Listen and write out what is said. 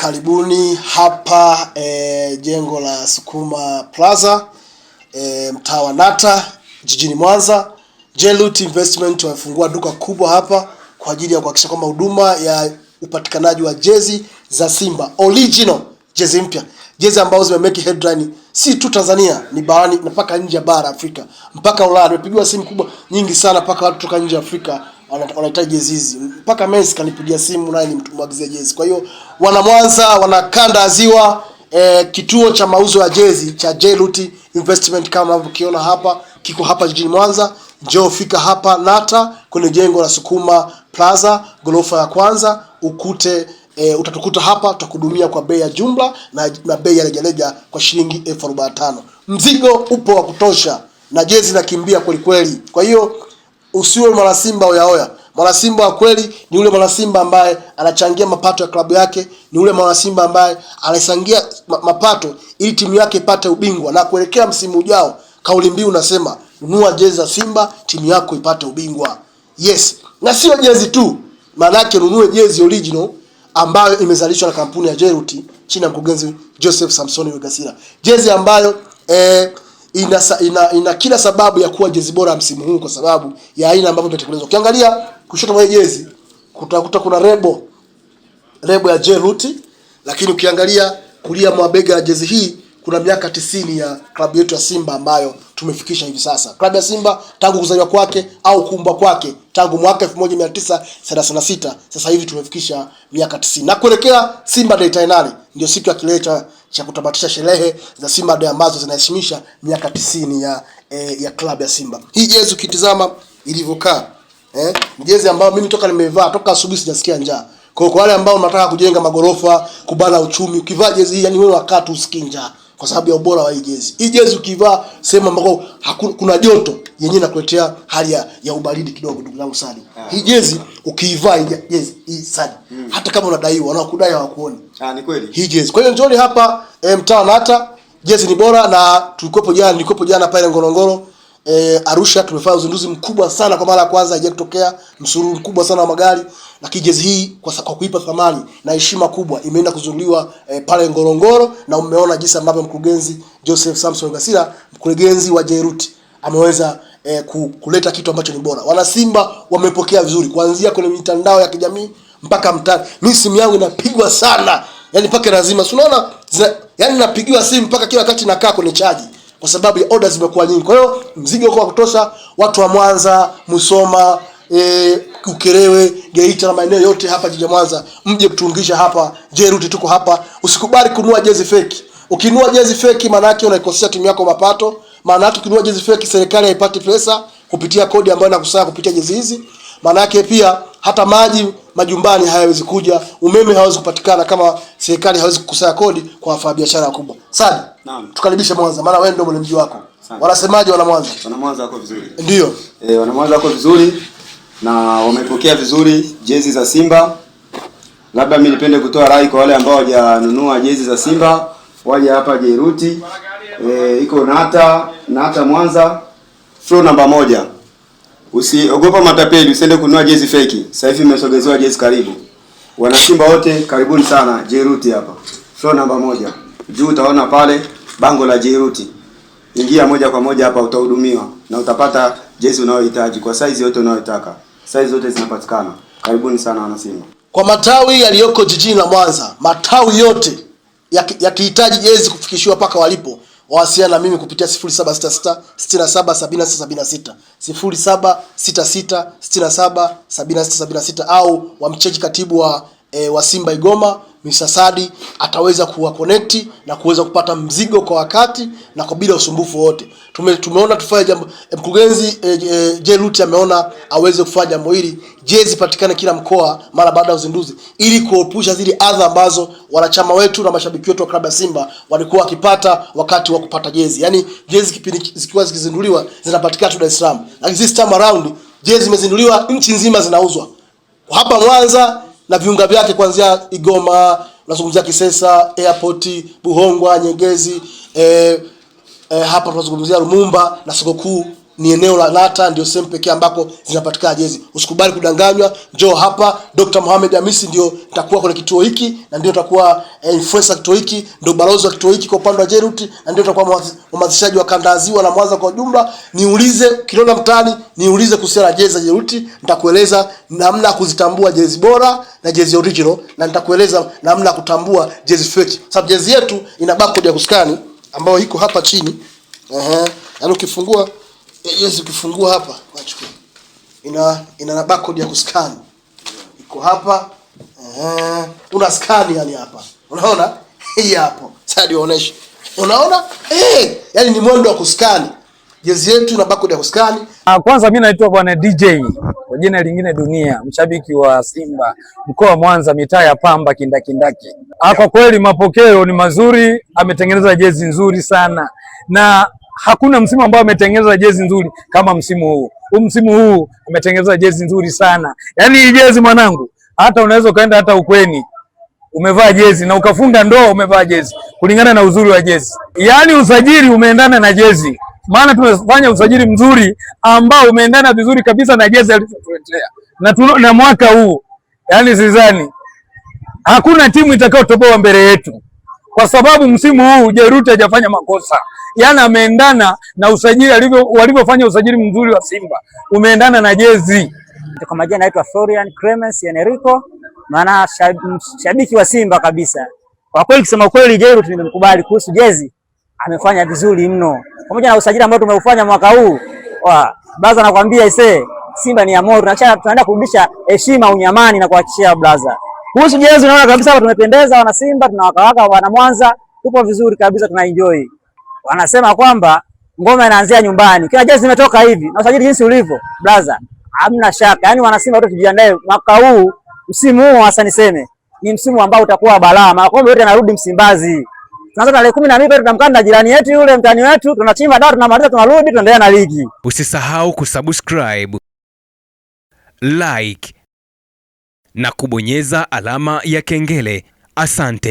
Karibuni hapa jengo la Sukuma Plaza mtaa wa Nata jijini Mwanza. Jelut Investment wamefungua duka kubwa hapa kwa ajili ya kuhakikisha kwamba huduma ya upatikanaji wa jezi za Simba original, jezi mpya, jezi ambazo zimemake headline si tu Tanzania, ni barani mpaka nje ya bara Afrika, mpaka Ulaya. Nimepigiwa simu kubwa nyingi sana mpaka watu kutoka nje ya Afrika wanahitaji jezi hizi. Mpaka Messi kanipigia simu naye nimtumwagizie jezi. Kwa hiyo wana Mwanza, wana kanda ya Ziwa, kituo cha mauzo ya jezi cha Jelut Investment kama unavyokiona hapa kiko hapa jijini Mwanza. Njoo fika hapa Nata kwenye jengo la Sukuma Plaza gorofa ya kwanza, ukute utatukuta hapa, tutakudumia kwa bei ya jumla na bei ya rejareja kwa shilingi 45,000. Mzigo upo wa kutosha na jezi nakimbia kweli kweli. Kwa hiyo usiwe mwana Simba oya. Mwana Simba wa kweli ni yule mwana Simba ambaye anachangia mapato ya klabu yake, ni yule mwana Simba ambaye anachangia mapato ili timu yake ipate ubingwa, na kuelekea msimu ujao kauli mbiu unasema nunua jezi za Simba timu yako ipate ubingwa. Yes, na sio jezi tu, maana yake nunue jezi original ambayo imezalishwa na kampuni ya Jelut chini ya mkurugenzi Joseph Samson Wegasira. Jezi ambayo ina kila sababu ya kuwa jezi bora msimu huu kwa sababu ya aina ambavyo imetekelezwa. Ukiangalia kushoto mwa jezi kutakuta kuna lebo ya Jelut, lakini ukiangalia kulia mwa bega ya jezi hii kuna miaka 90 ya klabu yetu ya Simba ambayo tumefikisha hivi sasa. Klabu ya Simba tangu kuzaliwa kwake au kuumbwa kwake tangu mwaka 1936, sasa hivi tumefikisha miaka 90. Na kuelekea Simba Day Finale ndio siku ya kilele cha kutamatisha sherehe za Simba Day ambazo zinaheshimisha miaka 90 ya klabu ya Simba. Hii jezi ukitizama ilivyokaa, ni jezi ambayo mimi toka nimevaa toka asubuhi sijasikia njaa. Kwa wale ambao wanataka kujenga magorofa, kubana uchumi, ukivaa jezi hii yani wewe wakati usikii njaa kwa sababu ya ubora wa hii jezi. Hii jezi ukivaa sehemu ambako kuna joto yenyewe inakuletea hali ya ubaridi kidogo, ndugu zangu Sadi. Hii jezi ukiivaa jezi hii Sadi, hata kama unadaiwa wanakudai hawakuoni. Ni kweli. Hii jezi. Kwa hiyo njoni hapa mtaa Nata, jezi ni bora na nilikuwepo jana pale Ngorongoro Arusha, tumefanya uzinduzi mkubwa sana kwa mara ya kwanza haija kutokea, msururu mkubwa sana wa magari. Lakini jezi hii kwa kuipa thamani na heshima kubwa imeenda kuzinduliwa pale Ngorongoro, na umeona jinsi ambavyo mkurugenzi Joseph Samson Wegasira, mkurugenzi wa Jelut, ameweza kuleta kitu ambacho ni bora. Wana Simba wamepokea vizuri kuanzia kwenye mitandao ya kijamii mpaka mtaani. Mimi simu yangu inapigwa sana, yani mpaka lazima unaona, yani napigiwa simu mpaka kila wakati nakaa kwenye chaji kwa sababu ya orders zimekuwa nyingi. Kwa hiyo mzigo uko wa kutosha. Watu wa Mwanza, Musoma, Ukerewe, Geita na maeneo yote hapa jiji Mwanza, mje kutuungisha hapa Jelut. Tuko hapa. Usikubali kununua jezi fake. Ukinunua jezi fake maana yake unaikosea timu yako mapato. Maana yake ukinunua jezi fake serikali haipati pesa kupitia kodi ambayo inakusanya kupitia jezi hizi. Maana yake pia hata maji majumbani hayawezi kuja, umeme hawezi kupatikana kama serikali hawezi kukusanya kodi kwa wafanyabiashara wakubwa. Sadi, naam, tukaribishe Mwanza maana wewe ndio mwenye mji wako. Wanasemaje wana Mwanza? Wana Mwanza wako vizuri. Ndio. Wana Mwanza wako vizuri na wamepokea vizuri jezi za Simba. Labda mimi nipende kutoa rai kwa wale ambao hawajanunua jezi za Simba, waje hapa Jelut. Iko Nata Mwanza, floor namba 1. Usiogopa matapeli, usiende kununua jezi fake. Sasa hivi mmesogezewa jezi karibu. Wana Simba wote karibuni sana Jelut hapa. Floor namba 1. Juu utaona pale bango la Jelut. Ingia moja kwa moja hapa utahudumiwa na utapata jezi unayohitaji kwa size yote unayotaka. Size zote zinapatikana. Karibuni sana wana Simba. Kwa matawi yaliyoko jijini la Mwanza, matawi yote yakihitaji jezi kufikishiwa paka walipo, wasiliana na mimi kupitia 0766 677676, 0766 677676, au wamcheki katibu wa Simba Igoma Mr. Sadi, ataweza kuwa connect na kuweza kupata mzigo kwa wakati na kwa bila usumbufu wote. Tumeona tufanye jambo, mkurugenzi Jelut ameona aweze kufanya jambo hili, jezi patikane kila mkoa mara baada ya uzinduzi, ili kuepusha zile adha ambazo wanachama wetu na mashabiki wetu wa klabu ya Simba walikuwa wakipata wakati wa kupata jezi. Yani jezi kipindi zikiwa zikizinduliwa zinapatikana tu Dar es Salaam, lakini this time around jezi zimezinduliwa nchi nzima zinauzwa. Hapa Mwanza na viunga vyake kuanzia Igoma, nazungumzia Kisesa, Airport, Buhongwa, Nyegezi, hapa tunazungumzia Lumumba na soko kuu ni eneo la Nata, ndio sehemu pekee ambako zinapatikana jezi. Usikubali kudanganywa, njoo hapa. Dr. Mohamed Hamisi ndio nitakuwa kwenye kituo hiki, na ndio nitakuwa influencer kituo hiki, ndio balozi wa kituo hiki kwa upande wa Jairut, na ndio nitakuwa mhamasishaji wa kanda ya Ziwa na Mwanza kwa ujumla. Niulize Kinona mtaani, niulize kuhusiana na jezi za Jairut, nitakueleza namna ya kuzitambua jezi bora na jezi original, na nitakueleza namna ya kutambua jezi fake. Sababu jezi yetu ina barcode ya kuskani ambayo iko hapa chini. Yaani ukifungua jezi, ukifungua hapa ina barcode ya kuskani. Iko hapa. Una scan yani hapa. Unaona? Hii hapo. Sasa nionyeshe. Unaona? Yaani ni mwendo wa kuskani. Jezi yetu ina barcode ya kuskani. Kwanza mimi naitwa Bwana DJ kwa jina lingine Dunia, mshabiki wa Simba mkoa wa Mwanza, mitaa ya Pamba kindakindaki. Kwa kweli mapokeo ni mazuri, ametengeneza jezi nzuri sana, na hakuna msimu ambao ametengeneza jezi nzuri kama msimu huu. Msimu huu ametengeneza jezi nzuri sana. Yaani hii jezi mwanangu, hata unaweza kaenda hata ukweni umevaa jezi na ukafunga ndoa umevaa jezi, kulingana na uzuri wa jezi. Yaani usajili umeendana na jezi. Maana tumefanya usajili mzuri ambao umeendana vizuri kabisa na jezi alizotuletea. Na mwaka huu, yani sidhani hakuna timu itakayotoboa mbele yetu, kwa sababu msimu huu Jairut hajafanya makosa. Yaani ameendana na usajili walivyofanya usajili mzuri wa Simba. Umeendana na jezi. Kwa majina naitwa Florian Clemens Enrico, maana shabiki wa Simba kabisa. Kwa kweli kusema kweli Jairut nimemkubali kuhusu jezi. Amefanya vizuri mno. Pamoja na usajili ambao tumeufanya mwaka huu. Blaza nakwambia Simba ni ya moto. Tunaenda kurudisha heshima unyamani na kuhakikishia blaza. Kuhusu jezi naona kabisa hapa tumependeza, wana Simba, tunawakawaka wana Mwanza, tupo vizuri kabisa, tunaenjoy. Wanasema kwamba ngoma inaanzia nyumbani. Kila jezi imetoka hivi na usajili jinsi ulivyo, blaza, hamna shaka. Yaani wana Simba wote tujiandae mwaka huu, msimu huu hasa niseme, ni msimu ambao utakuwa balaa. Makombe yote yanarudi Msimbazi. Tunaanza tarehe 12 tunamkanda na jirani yetu yule mtani wetu, tunachimba dawa, tunamaliza, tunarudi, tunaendelea na ligi. Usisahau kusubscribe, like na kubonyeza alama ya kengele. Asante.